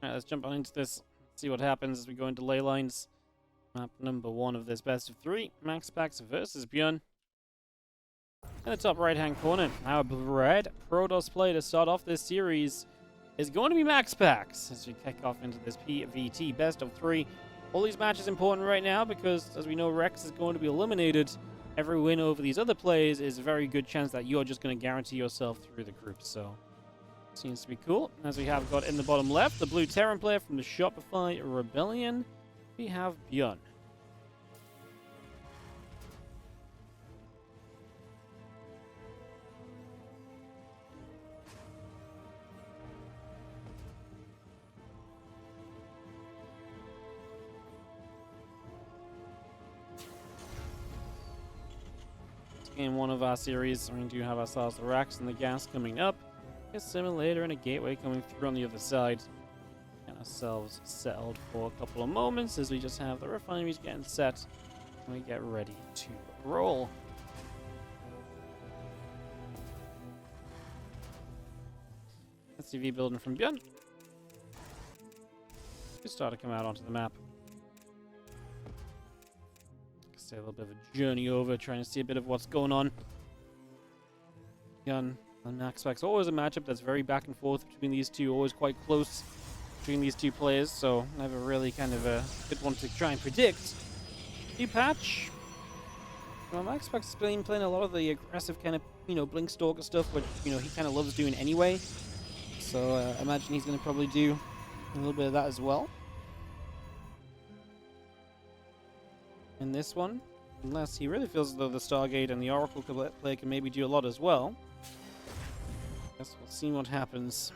Alright, let's jump on into this. See what happens as we go into ley lines. Map number 1 of this best of 3. MaxPax versus ByuN. In the top right-hand corner, our red Protoss play to start off this series is going to be MaxPax as we kick off into this PvT best of 3. All these matches important right now because, as we know, Rex is going to be eliminated. Every win over these other players is a very good chance that you're just going to guarantee yourself through the group. So, seems to be cool. As we have got in the bottom left, the blue Terran player from the Shopify Rebellion. We have ByuN. In one of our series, we do have ourselves the racks and the gas coming up, a simulator and a gateway coming through on the other side. Get ourselves settled for a couple of moments as we just have the refineries getting set and we get ready to roll. SCV building from ByuN. Just start to come out onto the map. A little bit of a journey over, trying to see a bit of what's going on. ByuN and MaxPax, always a matchup that's very back and forth between these two, always quite close between these two players, so never really kind of a good one to try and predict. New patch. Well, MaxPax has been playing a lot of the aggressive kind of, Blink Stalker stuff, which, he kind of loves doing anyway. So I imagine he's going to probably do a little bit of that as well. In this one, unless he really feels as though the Stargate and the Oracle play can maybe do a lot as well. Guess we'll see what happens.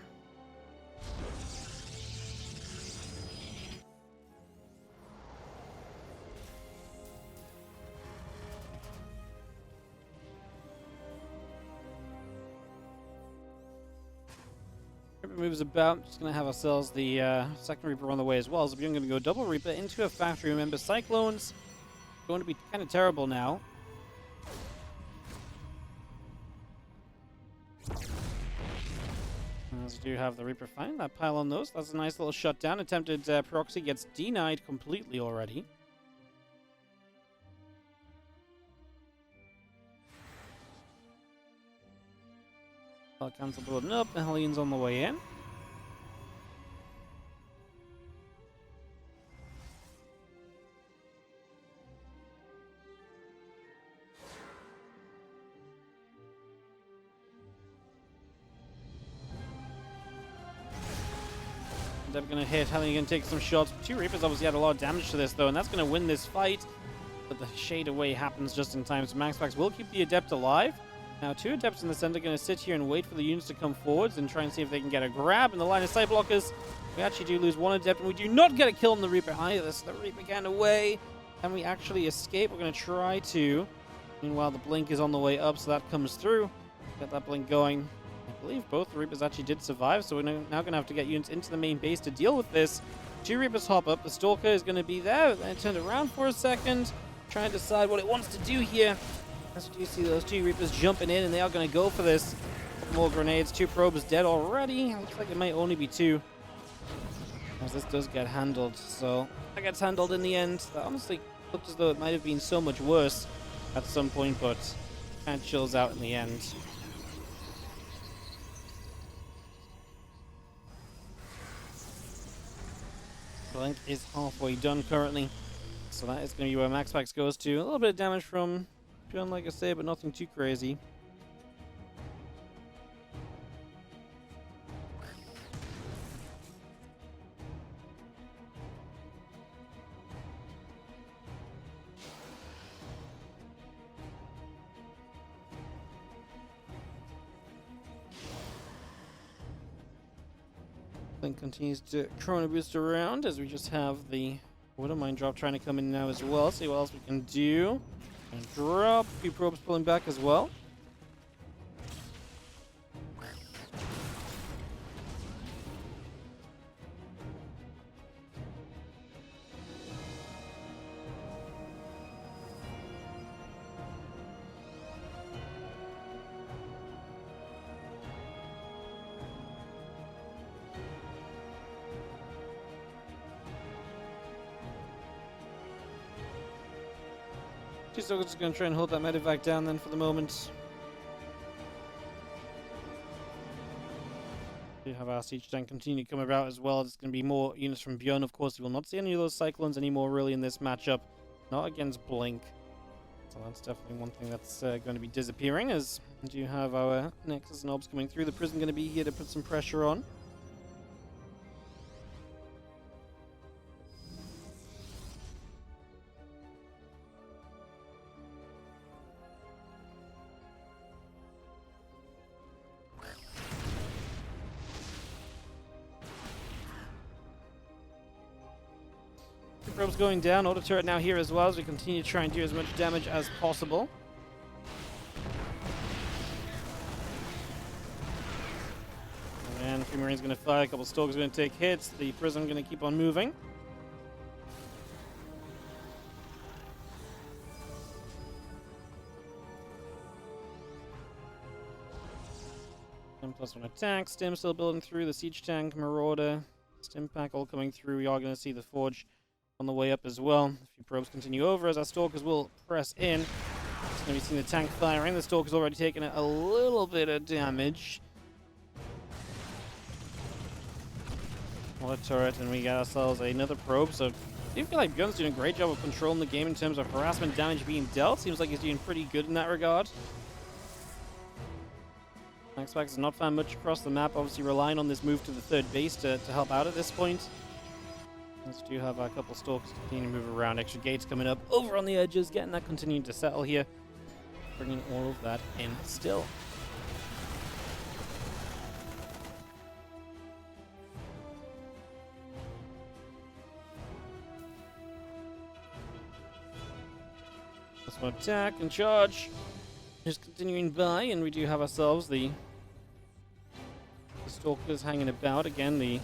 Reaper moves about. Just going to have ourselves the second Reaper on the way as well. So we're going to go double Reaper into a factory. Remember, Cyclones going to be kind of terrible now. As we do have the Reaper find that pile on those. That's a nice little shutdown. Attempted proxy gets denied completely already. Cancel building up. The Hellions on the way in. They're going to hit. Hellion going to take some shots. 2 Reapers obviously had a lot of damage to this though, and that's going to win this fight. But the shade away happens just in time, so MaxPax will keep the Adept alive. Now 2 Adepts in the center going to sit here and wait for the units to come forwards and try and see if they can get a grab in the line of sight blockers. We actually do lose 1 Adept, and we do not get a kill on the Reaper either, so the Reaper getting away. And we actually escape. We're going to try to. Meanwhile, the Blink is on the way up, so that comes through. Get that Blink going. I believe both the Reapers actually did survive, so we're now going to have to get units into the main base to deal with this. 2 Reapers hop up. The Stalker is going to be there. Then it turned around for a second, trying to decide what it wants to do here. As you see those 2 Reapers jumping in, and they are going to go for this. More grenades. 2 probes dead already. Looks like it might only be 2. As this does get handled. So that gets handled in the end. That honestly looked as though it might have been so much worse at some point, but kind of chills out in the end. Blink is halfway done currently, so that is going to be where MaxPax goes to. A little bit of damage from ByuN, like I say, but nothing too crazy. Blink continues to Chrono Boost around as we just have the Widowmine drop trying to come in now as well. See what else we can do. And drop. A few probes pulling back as well. He's still just going to try and hold that medevac down then for the moment. We have our siege tank continue to come about as well. There's going to be more units from ByuN. Of course, you will not see any of those cyclones anymore really in this matchup. Not against Blink. So that's definitely one thing that's going to be disappearing, as we do have our Nexus and Orbs coming through. The Prism going to be here to put some pressure on. Probes going down. Auto turret now here as well as we continue to try and do as much damage as possible. And a few Marines going to fire. A couple Stalkers going to take hits. The Prism going to keep on moving. +1 attack. Stim still building through. The Siege Tank, Marauder, Stim Pack all coming through. We are going to see the Forge on the way up as well. A few probes continue over as our Stalkers will press in. Just going to be seeing the tank firing. The Stalker's already taken a little bit of damage. What a turret, and we got ourselves another probe. So I do feel like ByuN's doing a great job of controlling the game in terms of harassment damage being dealt. Seems like he's doing pretty good in that regard. MaxPax has not found much across the map, obviously relying on this move to the third base to help out at this point. Let's do have a couple Stalkers continue to move around. Extra gates coming up over on the edges, getting that continuing to settle here. Bringing all of that in still. Plus one attack and charge. Just continuing by, and we do have ourselves the Stalkers hanging about. Again, the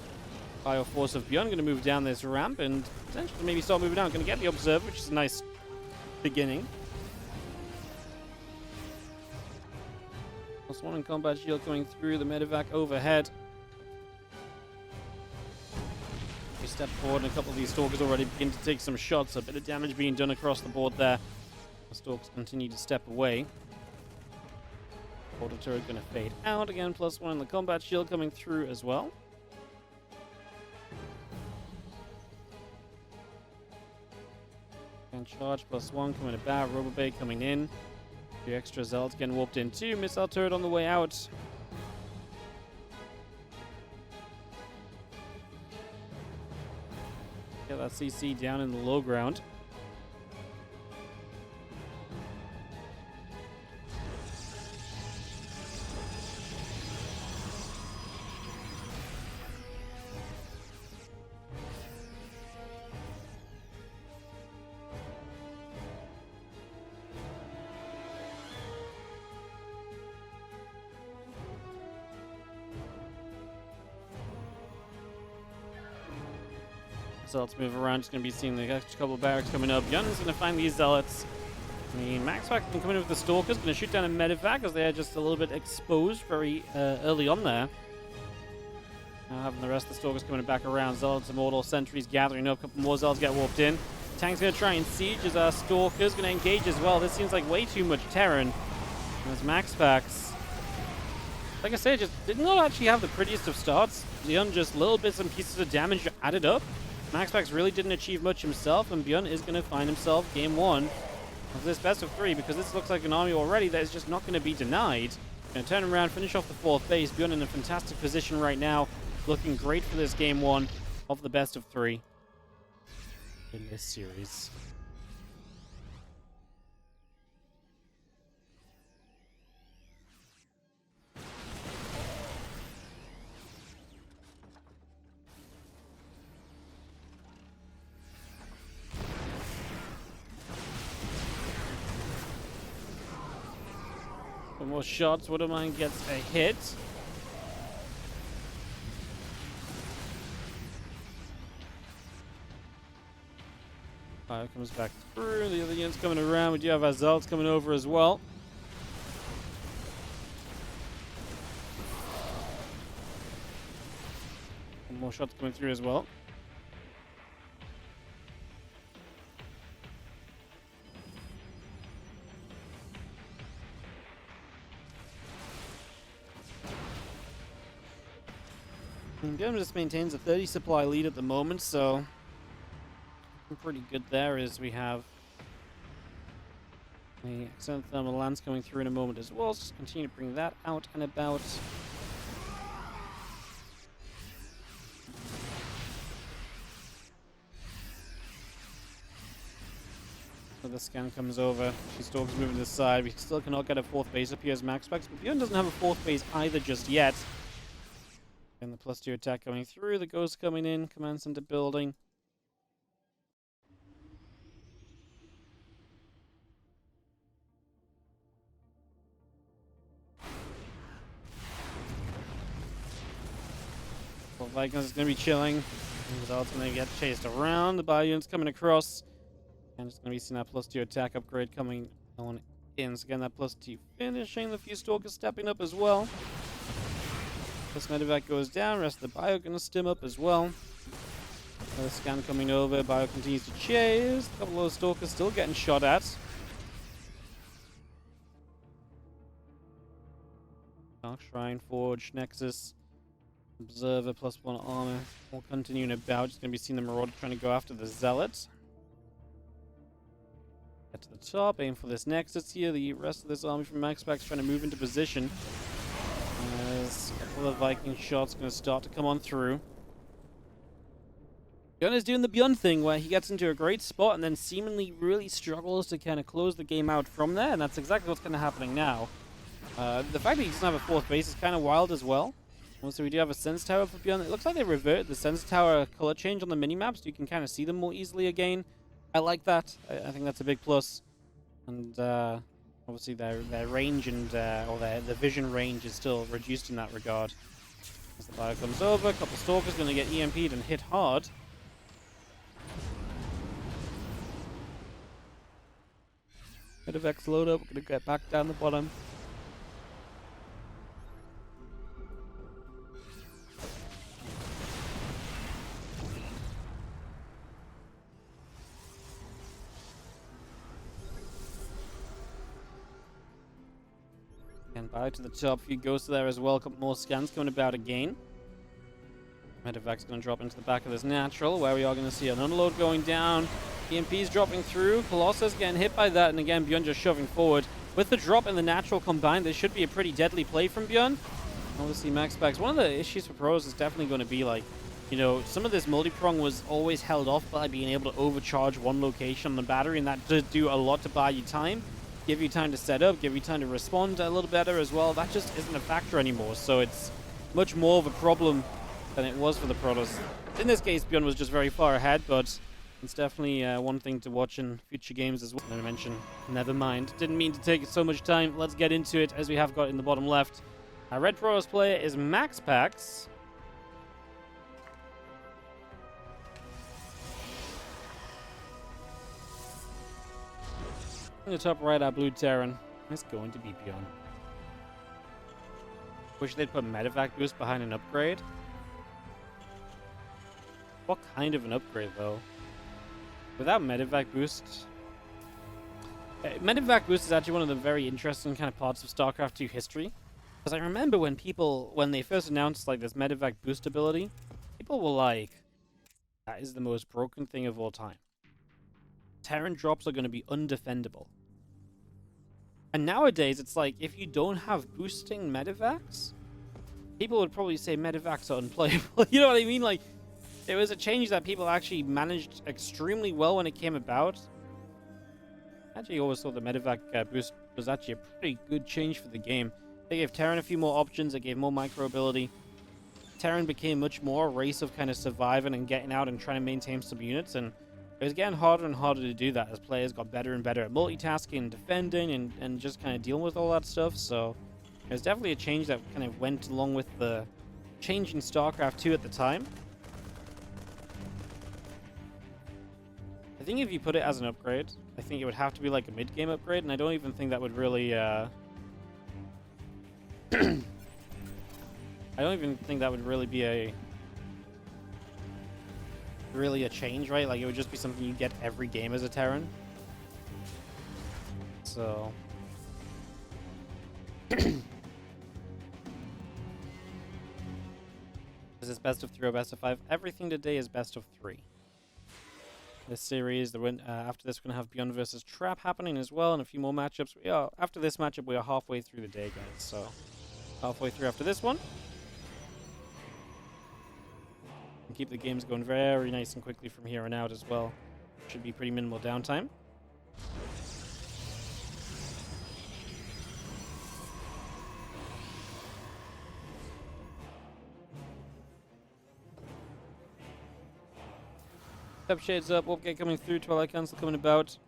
Bioforce of ByuN going to move down this ramp and potentially maybe start moving down. Going to get the Observer, which is a nice beginning. +1 in combat shield coming through, the medevac overhead. We step forward and a couple of these Stalkers already begin to take some shots. A bit of damage being done across the board there. The Stalkers continue to step away. Auto turret going to fade out again. +1 in the combat shield coming through as well. And charge +1 coming about. Robobay coming in. The extra Zealots getting warped in too. Missile turret on the way out. Get that CC down in the low ground. Zealots move around. Just going to be seeing the extra couple of barracks coming up. ByuN's going to find these Zealots. I mean, MaxPax can come in with the Stalkers. Going to shoot down a medevac as they are just a little bit exposed very early on there. Now having the rest of the Stalkers coming back around. Zealots, Immortal, Sentries gathering up. A couple more Zealots get warped in. Tank's going to try and siege as our Stalkers going to engage as well. This seems like way too much Terran. As MaxPax, like I said, just did not actually have the prettiest of starts. ByuN just little bits and pieces of damage added up. MaxPax really didn't achieve much himself, and ByuN is going to find himself game one of this best of three, because this looks like an army already that is just not going to be denied. Going to turn around, finish off the fourth base. ByuN in a fantastic position right now, looking great for this game one of the best of three in this series. More shots. Woodermine gets a hit. Fire comes back through. The other units coming around. We do have our Zealots coming over as well. And more shots coming through as well. ByuN just maintains a 30 supply lead at the moment, so pretty good there as we have the extended thermal lance coming through in a moment as well. So just continue to bring that out and about. So the scan comes over. She-Stalker's moving to the side. We still cannot get a fourth base up here as MaxPax, but ByuN doesn't have a fourth base either just yet. And the +2 attack coming through. The Ghost coming in. Command center building. Well, Vikings is going to be chilling. He's also going to get chased around. The ByuN's coming across. And it's going to be seeing that +2 attack upgrade coming on in. So again, that +2 finishing. The few Stalkers stepping up as well. This medevac goes down. Rest of the Bio going to stim up as well. Another scan coming over. Bio continues to chase. A couple of those Stalkers still getting shot at. Dark Shrine, Forge, Nexus, Observer, +1 armor. All continuing about. Just going to be seeing the Marauder trying to go after the Zealot. Get to the top, aim for this Nexus here. The rest of this army from MaxPax trying to move into position. As a couple of Viking shots going to start to come on through. ByuN is doing the ByuN thing where he gets into a great spot and then seemingly really struggles to kind of close the game out from there, and that's exactly what's kind of happening now. The fact that he doesn't have a fourth base is kind of wild as well. Also, we do have a Sense Tower for ByuN. It looks like they reverted the Sense Tower color change on the minimap, so you can kind of see them more easily again. I like that. I think that's a big plus. And obviously their range and or their vision range is still reduced in that regard. As the Bio comes over, a couple Stalkers going to get EMP'd and hit hard. Bit of X load up. We're going to get back down the bottom. And Bio to the top. Few Ghosts there as well. A couple more scans coming about again. Medevac's going to drop into the back of this natural, where we are going to see an unload going down. EMP's dropping through. Colossus getting hit by that, and again, ByuN just shoving forward. With the drop and the natural combined, this should be a pretty deadly play from ByuN. Obviously, MaxPax. One of the issues for pros is definitely going to be like, you know, some of this multi-prong was always held off by being able to overcharge one location on the battery, and that did do a lot to buy you time. Give you time to set up, give you time to respond a little better as well. That just isn't a factor anymore, so it's much more of a problem than it was for the Protoss. In this case, ByuN was just very far ahead, but it's definitely one thing to watch in future games as well. I'm going to mention, never mind. Didn't mean to take so much time. Let's get into it, as we have got in the bottom left. Our red Protoss player is MaxPax. In the top right, our blue Terran is going to be ByuN. Wish they'd put medevac boost behind an upgrade. What kind of an upgrade, though? Without medevac boost... medevac boost is actually one of the very interesting kind of parts of StarCraft 2 history. Because I remember when they first announced like this medevac boost ability, people were like, that is the most broken thing of all time. Terran drops are going to be undefendable. And nowadays, it's like, if you don't have boosting medevacs, people would probably say medevacs are unplayable. You know what I mean? Like, it was a change that people actually managed extremely well when it came about. I actually always thought the medevac boost was actually a pretty good change for the game. They gave Terran a few more options, they gave more micro ability. Terran became much more a race of kind of surviving and getting out and trying to maintain some units, and it was getting harder and harder to do that as players got better and better at multitasking and defending and just kind of dealing with all that stuff. So it was definitely a change that kind of went along with the change in StarCraft 2 at the time. I think if you put it as an upgrade, I think it would have to be like a mid-game upgrade, and I don't even think that would really I don't even think that would really be a change, right? Like, it would just be something you get every game as a Terran. So Is this best of 3 or best of 5? Everything today is best of 3. This series, after this, we're going to have ByuN versus Trap happening as well, and a few more matchups. After this matchup, we are halfway through the day, guys. So, halfway through after this one. And keep the games going very nice and quickly from here on out as well. Should be pretty minimal downtime. Step shades up, Warpgate coming through, Twilight Council coming about.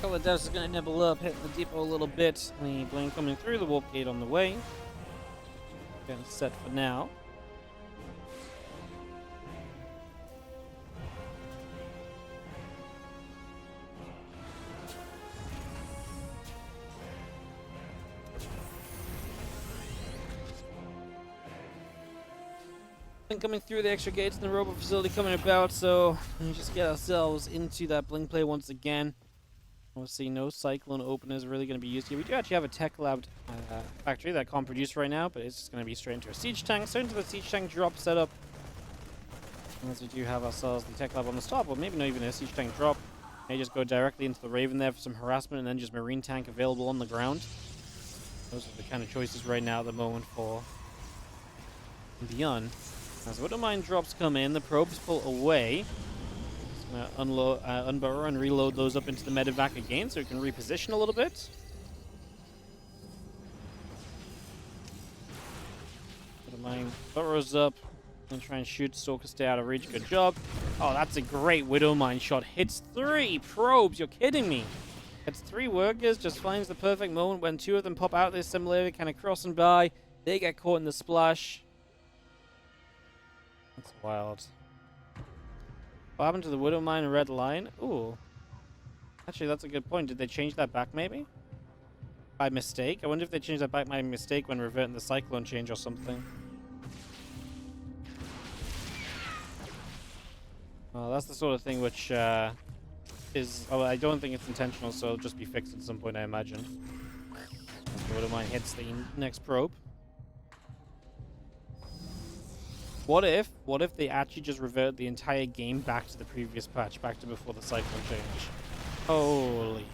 The Devs is going to nibble up, hitting the depot a little bit. The Blink coming through, the Warp Gate on the way. Getting set for now. Blink coming through, the extra gates and the robot facility coming about, so we just get ourselves into that Blink play once again. Obviously, no Cyclone openers really going to be used here. We do actually have a Tech Lab factory that can't produce right now, but it's just going to be straight into a Siege Tank. So into the Siege Tank drop setup. As we do have ourselves the Tech Lab on the stop, or maybe not even a Siege Tank drop. May just go directly into the Raven there for some harassment, and then just Marine Tank available on the ground. Those are the kind of choices right now at the moment for ByuN. As the Widowmine drops come in, the probes pull away. Unburrow and reload those up into the medevac again so we can reposition a little bit. Widowmine burrows up and try and shoot Stalker, stay out of reach. Good job. Oh, that's a great Widowmine shot. Hits 3 probes. You're kidding me. It's 3 workers. Just finds the perfect moment when 2 of them pop out of this simulator, kind of crossing by. They get caught in the splash. That's wild. What happened to the Widowmine and Red Line? Ooh. Actually, that's a good point. Did they change that back, maybe? By mistake? I wonder if they changed that back by mistake when reverting the Cyclone change or something. Well, that's the sort of thing which is... Oh, I don't think it's intentional, so it'll just be fixed at some point, I imagine. The Widowmine hits the next probe. What if they actually just revert the entire game back to the previous patch, back to before the Cyclone change? Holy.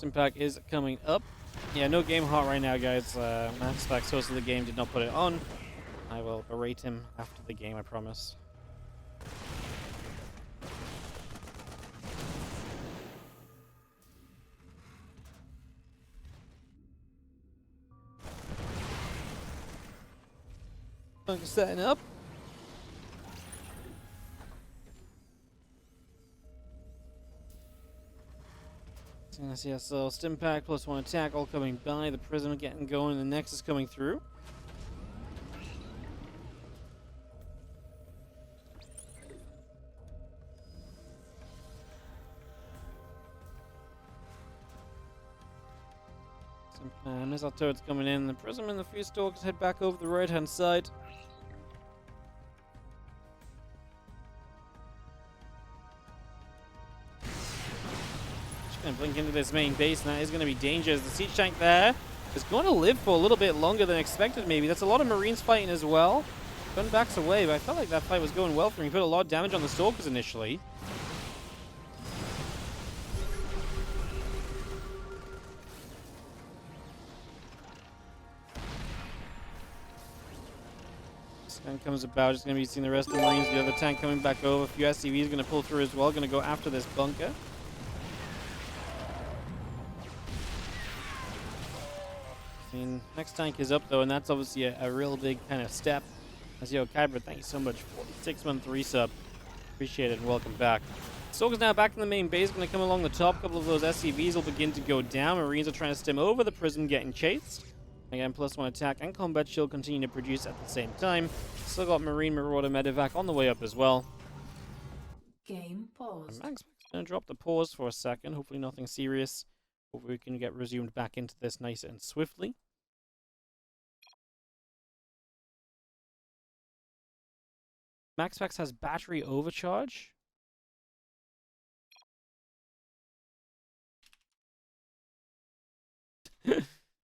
Impact is coming up. Yeah, no game heart right now, guys. MaxPax, host of the game, did not put it on. I will berate him after the game, I promise. Setting up. So let's see ourselves Stimpack +1 attack all coming by. The Prism getting going. The Nexus coming through. Some missile turrets coming in. The Prism and the Fuse Stalkers head back over the right hand side. And blink into this main base, and that is going to be dangerous. The Siege Tank there is going to live for a little bit longer than expected, maybe. That's a lot of Marines fighting as well. Gun backs away, but I felt like that fight was going well for him. He put a lot of damage on the Stalkers initially. This gun comes about, just going to be seeing the rest of the Marines. The other tank coming back over. A few SCVs going to pull through as well. Going to go after this bunker. Next tank is up though, and that's obviously a real big kind of step. As yo, Kyber, thank you so much for the 6-month resub. Appreciate it and welcome back. Stalker's now back in the main base, going to come along the top. A couple of those SCVs will begin to go down. Marines are trying to stem over the Prism, getting chased. Again, +1 attack and combat shield continue to produce at the same time. Still got Marine Marauder Medevac on the way up as well. Game paused. MaxPax gonna drop the pause for a second. Hopefully nothing serious. Hopefully we can get resumed back into this nice and swiftly. MaxPax has battery overcharge.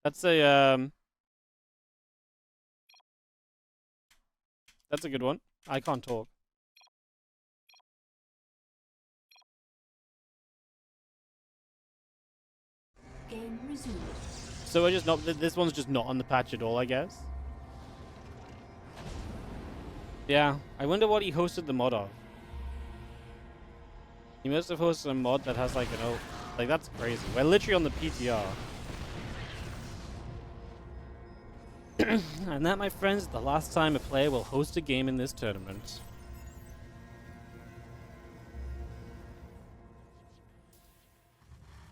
That's a that's a good one. I can't talk. Game resumed. So we're just not. This one's just not on the patch at all, I guess. Yeah, I wonder what he hosted the mod of. He must have hosted a mod that has like an old, like that's crazy. We're literally on the PTR. And that, my friends, is the last time a player will host a game in this tournament.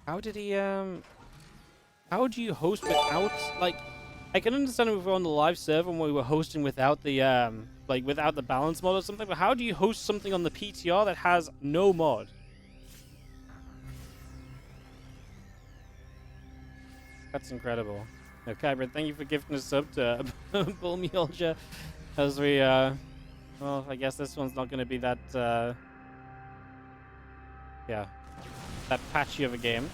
How did he, how do you host without, like, I can understand if we were on the live server when we were hosting without the, like, without the balance mod or something, but how do you host something on the PTR that has no mod? That's incredible. Okay, but thank you for gifting us up to Bull Mulja. As we, well, I guess this one's not going to be that, yeah, that patchy of a game.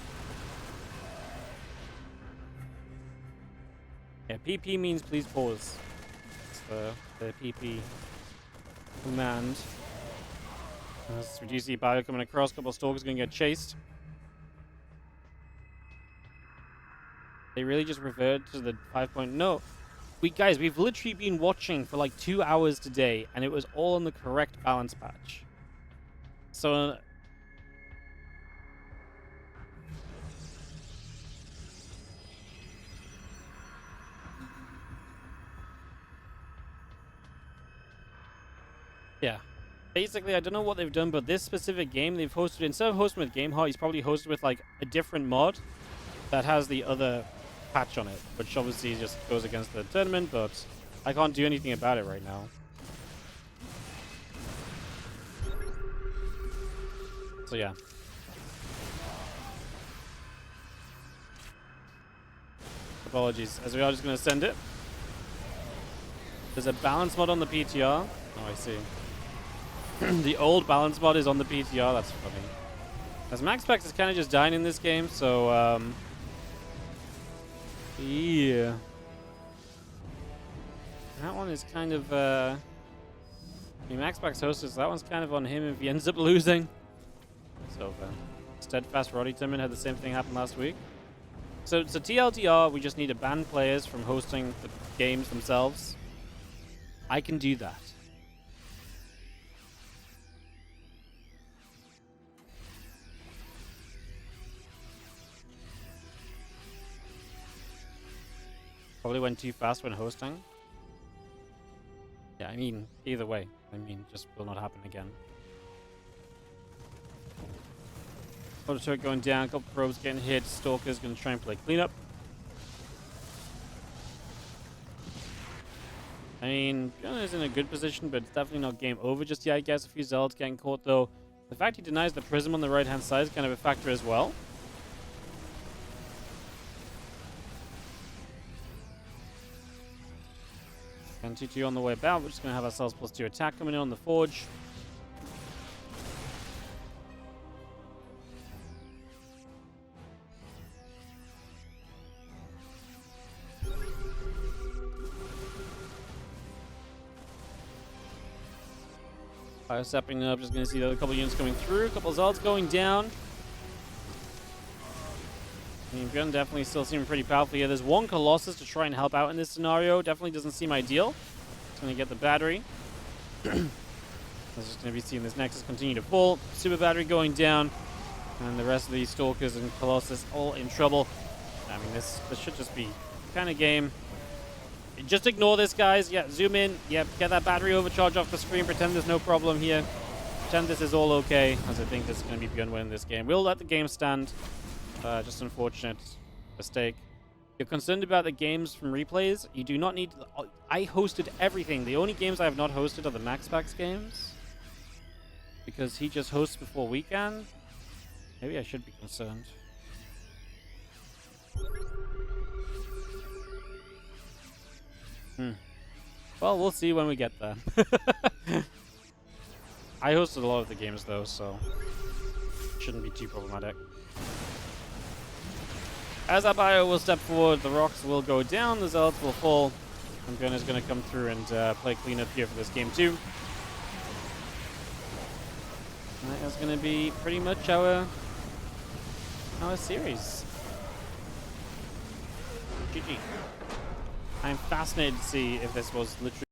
Yeah, PP means please pause. That's the PP command. As we do see ByuN coming across, a couple of stalkers going to get chased. They really just revert to the 5.0. No, we've literally been watching for like 2 hours today, and it was all on the correct balance patch. So, yeah. Basically, I don't know what they've done, but this specific game they've hosted, instead of hosting with GameHeart, he's probably hosted with like a different mod that has the other patch on it, which obviously just goes against the tournament, but I can't do anything about it right now. So yeah. Apologies, as we are just going to send it. There's a balance mod on the PTR. Oh, I see. The old balance mod is on the PTR, that's funny. As MaxPax is kind of just dying in this game, so yeah. That one is kind of, I mean, MaxPax hosted, so that one's kind of on him if he ends up losing. So, Steadfast WardiTV had the same thing happen last week. So TLDR, we just need to ban players from hosting the games themselves. I can do that. Probably went too fast when hosting. Yeah, I mean, either way. I mean, just will not happen again. Auto turret going down, a couple probes getting hit. Stalker's going to try and play cleanup. I mean, ByuN is in a good position, but it's definitely not game over just yet, I guess. A few Zealots getting caught, though. The fact he denies the Prism on the right-hand side is kind of a factor as well. And 2-2 on the way about. We're just going to have ourselves +2 attack coming in on the Forge. Fire stepping up, just going to see the other couple units coming through. A couple of Zealots going down. I mean, ByuN definitely still seeming pretty powerful here. There's one Colossus to try and help out in this scenario. Definitely doesn't seem ideal. It's going to get the battery. We're just going to be seeing this Nexus continue to fall. Super battery going down. And the rest of these Stalkers and Colossus all in trouble. I mean, this should just be kind of game. Just ignore this, guys. Yeah, zoom in. Yeah, get that battery overcharge off the screen. Pretend there's no problem here. Pretend this is all okay, as I think this is going to be ByuN winning this game. We'll let the game stand. Just unfortunate mistake. You're concerned about the games from replays? You do not need... I hosted everything. The only games I have not hosted are the MaxPax games. Because he just hosts before we can. Maybe I should be concerned. Well, we'll see when we get there. I hosted a lot of the games though, so shouldn't be too problematic. As our bio will step forward, the rocks will go down, the zealots will fall, and ByuN is going to come through and play cleanup here for this game too. And that is going to be pretty much our series. GG. I'm fascinated to see if this was literally